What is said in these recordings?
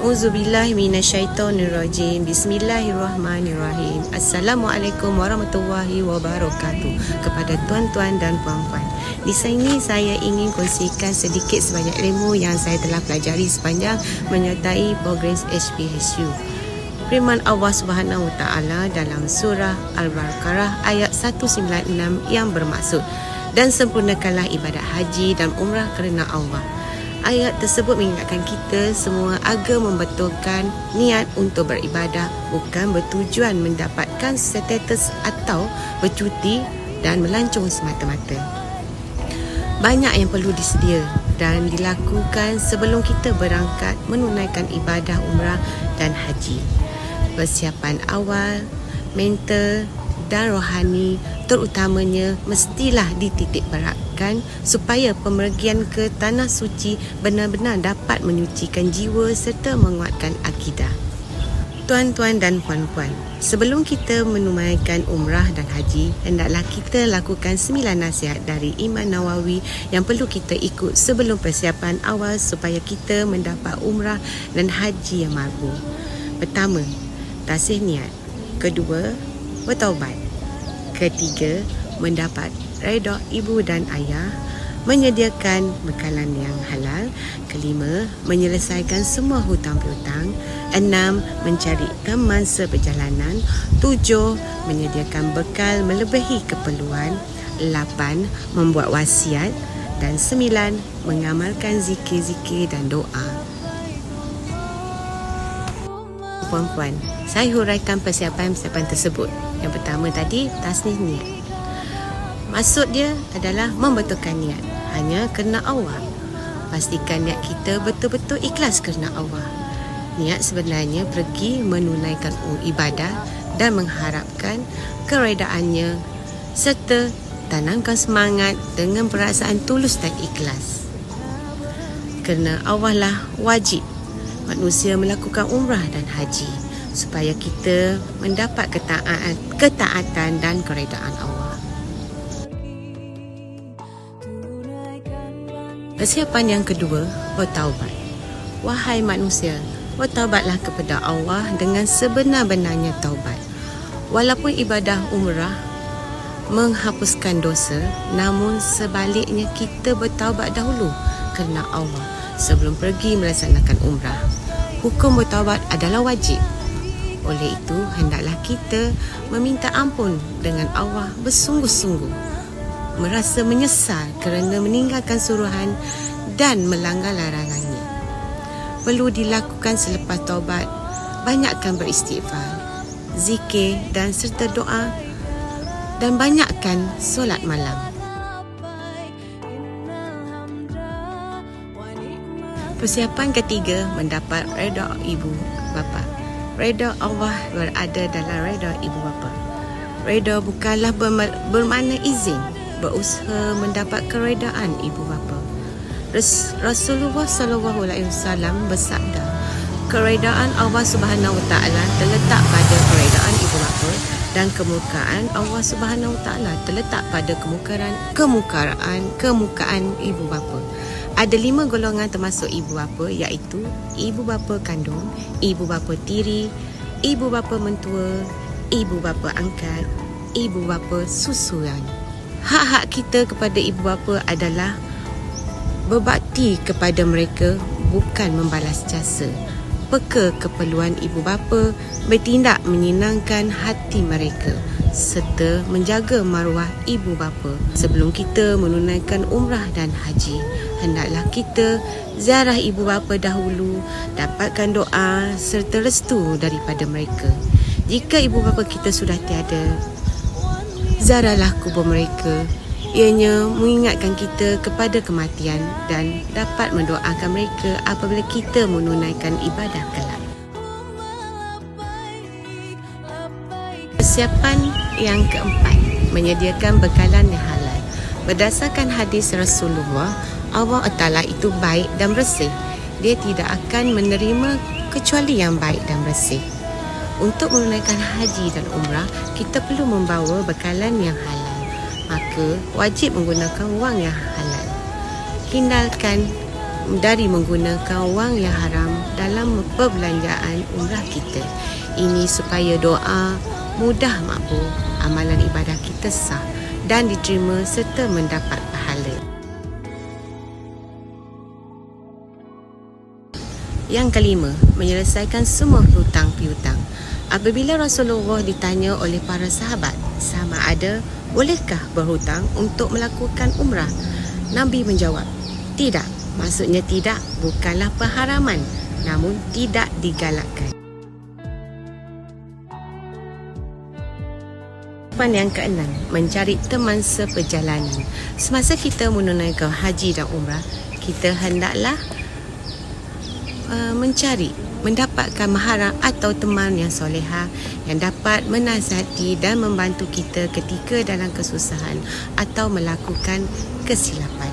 A'udzubillahi minasyaitonirrajim. Bismillahirrahmanirrahim. Assalamualaikum warahmatullahi wabarakatuh. Kepada tuan-tuan dan puan-puan, di sini saya ingin kongsikan sedikit sebanyak ilmu yang saya telah pelajari sepanjang menyertai progres HPHU. Firman Allah Subhanahu Wa Taala dalam surah Al-Baqarah ayat 196 yang bermaksud, dan sempurnakanlah ibadat haji dan umrah kerana Allah. Ayat tersebut mengingatkan kita semua agar membetulkan niat untuk beribadah, bukan bertujuan mendapatkan status atau bercuti dan melancong semata-mata. Banyak yang perlu disedia dan dilakukan sebelum kita berangkat menunaikan ibadah umrah dan haji. Persiapan awal, mental dan rohani terutamanya mestilah dititik beratkan supaya pemergian ke Tanah Suci benar-benar dapat menyucikan jiwa serta menguatkan akidah. Tuan-tuan dan puan-puan, sebelum kita menunaikan umrah dan haji, hendaklah kita lakukan 9 nasihat dari Imam Nawawi yang perlu kita ikut sebelum persiapan awal supaya kita mendapat umrah dan haji yang makbul. Pertama, tasih niat. Kedua, bertaubat. Ketiga, mendapat redha ibu dan ayah, menyediakan bekalan yang halal. Kelima, menyelesaikan semua hutang piutang. 6, mencari teman seperjalanan. 7, menyediakan bekal melebihi keperluan. 8, membuat wasiat. Dan 9, mengamalkan zikir-zikir dan doa. Puan-puan, saya huraikan persiapan-persiapan tersebut. Yang pertama tadi, tasnih niat. Maksud dia adalah membetulkan niat hanya kerana Allah. Pastikan niat kita betul-betul ikhlas kerana Allah. Niat sebenarnya pergi menunaikan ibadah dan mengharapkan keredaannya serta tanamkan semangat dengan perasaan tulus dan ikhlas. Kerana Allah lah wajib manusia melakukan umrah dan haji supaya kita mendapat ketaatan dan keredaan Allah. Persiapan yang kedua, bertaubat. Wahai manusia, bertaubatlah kepada Allah dengan sebenar-benarnya taubat. Walaupun ibadah umrah menghapuskan dosa, namun sebaliknya kita bertaubat dahulu kerana Allah sebelum pergi melaksanakan umrah. Hukum bertaubat adalah wajib. Oleh itu, hendaklah kita meminta ampun dengan Allah bersungguh-sungguh, merasa menyesal kerana meninggalkan suruhan dan melanggar larangannya. Perlu dilakukan selepas taubat, banyakkan beristighfar, zikir dan serta doa, dan banyakkan solat malam. Persiapan ketiga, mendapat redha ibu bapa. Redha Allah berada dalam redha ibu bapa. Redha bukanlah bermakna izin berusaha mendapat keredaan ibu bapa. Rasulullah SAW bersabda, keredaan Allah Subhanahu Wa Taala terletak pada keredaan ibu bapa, dan kemurkaan Allah Subhanahu Wa Taala terletak pada kemukaan ibu bapa. Ada 5 golongan termasuk ibu bapa, iaitu ibu bapa kandung, ibu bapa tiri, ibu bapa mentua, ibu bapa angkat, ibu bapa susulan. Hak-hak kita kepada ibu bapa adalah berbakti kepada mereka, bukan membalas jasa. Peka keperluan ibu bapa, bertindak menyenangkan hati mereka serta menjaga maruah ibu bapa. Sebelum kita menunaikan umrah dan haji, hendaklah kita ziarah ibu bapa dahulu, dapatkan doa serta restu daripada mereka. Jika ibu bapa kita sudah tiada, ziarahlah kubur mereka. Ianya mengingatkan kita kepada kematian dan dapat mendoakan mereka apabila kita menunaikan ibadah kelak. Persiapan yang keempat, menyediakan bekalan yang halal. Berdasarkan hadis Rasulullah, Allah Ta'ala itu baik dan bersih. Dia tidak akan menerima kecuali yang baik dan bersih. Untuk menunaikan haji dan umrah, kita perlu membawa bekalan yang halal. Maka wajib menggunakan wang yang halal. Hindarkan dari menggunakan wang yang haram dalam perbelanjaan umrah kita. Ini supaya doa mudah makbul, amalan ibadah kita sah dan diterima serta mendapat pahala. Yang kelima, menyelesaikan semua hutang piutang. Apabila Rasulullah ditanya oleh para sahabat sama ada bolehkah berhutang untuk melakukan umrah, Nabi menjawab, tidak. Maksudnya tidak bukanlah pengharaman, namun tidak digalakkan. Yang keenam, mencari teman seperjalanan. Semasa kita menunaikan haji dan umrah, kita hendaklah mendapatkan mahram atau teman yang solehah yang dapat menasihati dan membantu kita ketika dalam kesusahan atau melakukan kesilapan.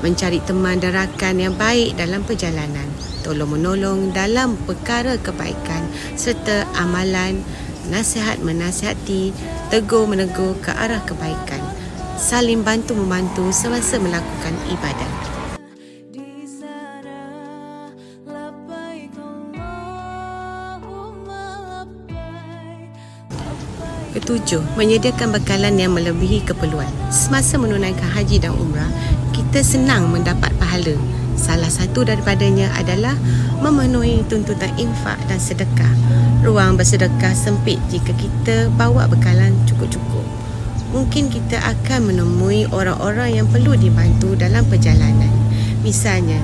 Mencari teman dan rakan yang baik dalam perjalanan, tolong-menolong dalam perkara kebaikan serta amalan, nasihat menasihati, tegur menegur ke arah kebaikan, saling bantu-membantu semasa melakukan ibadat. Ketujuh, menyediakan bekalan yang melebihi keperluan. Semasa menunaikan haji dan umrah, kita senang mendapat pahala. Salah satu daripadanya adalah memenuhi tuntutan infak dan sedekah. Ruang bersedekah sempit jika kita bawa bekalan cukup-cukup. Mungkin kita akan menemui orang-orang yang perlu dibantu dalam perjalanan. Misalnya,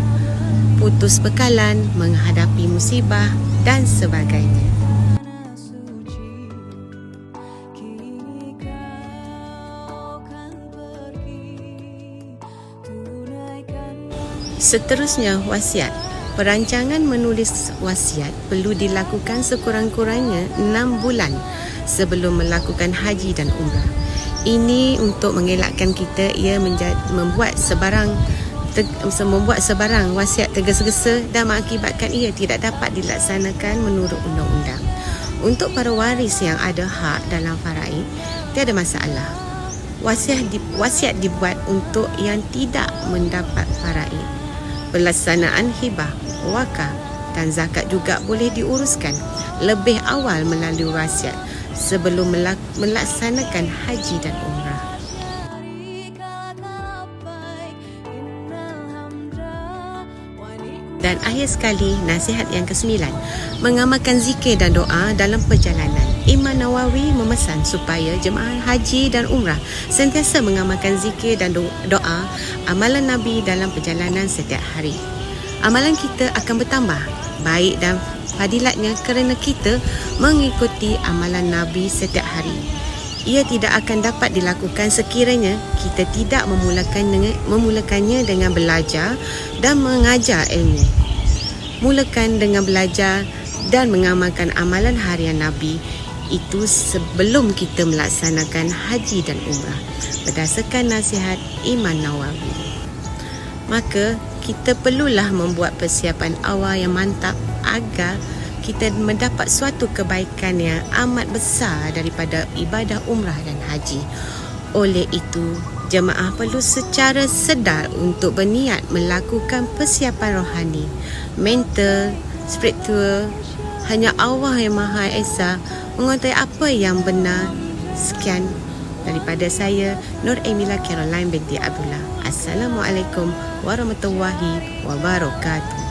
putus bekalan, menghadapi musibah dan sebagainya. Seterusnya, wasiat. Perancangan menulis wasiat perlu dilakukan sekurang-kurangnya 6 bulan sebelum melakukan haji dan umrah. Ini untuk mengelakkan kita membuat sebarang wasiat tergesa-gesa dan mengakibatkan ia tidak dapat dilaksanakan menurut undang-undang. Untuk para waris yang ada hak dalam faraid, tiada masalah. Wasiat dibuat untuk yang tidak mendapat faraid. Pelaksanaan hibah, wakaf dan zakat juga boleh diuruskan lebih awal melalui wasiat sebelum melaksanakan haji dan umrah. Dan akhir sekali, nasihat yang ke-9, mengamalkan zikir dan doa dalam perjalanan. Imam Nawawi memesan supaya jemaah haji dan umrah sentiasa mengamalkan zikir dan doa amalan Nabi dalam perjalanan setiap hari. Amalan kita akan bertambah baik dan fadilatnya kerana kita mengikuti amalan Nabi setiap hari. Ia tidak akan dapat dilakukan sekiranya kita tidak memulakannya dengan belajar dan mengajar ilmu. Mulakan dengan belajar dan mengamalkan amalan harian Nabi itu sebelum kita melaksanakan haji dan umrah berdasarkan nasihat Imam Nawawi. Maka kita perlulah membuat persiapan awal yang mantap agar kita mendapat suatu kebaikan yang amat besar daripada ibadah umrah dan haji. Oleh itu, jemaah perlu secara sedar untuk berniat melakukan persiapan rohani, mental, spiritual. Hanya Allah yang Maha Esa mengetahui apa yang benar. Sekian daripada saya, Nur Emila Caroline binti Abdullah. Assalamualaikum warahmatullahi wabarakatuh.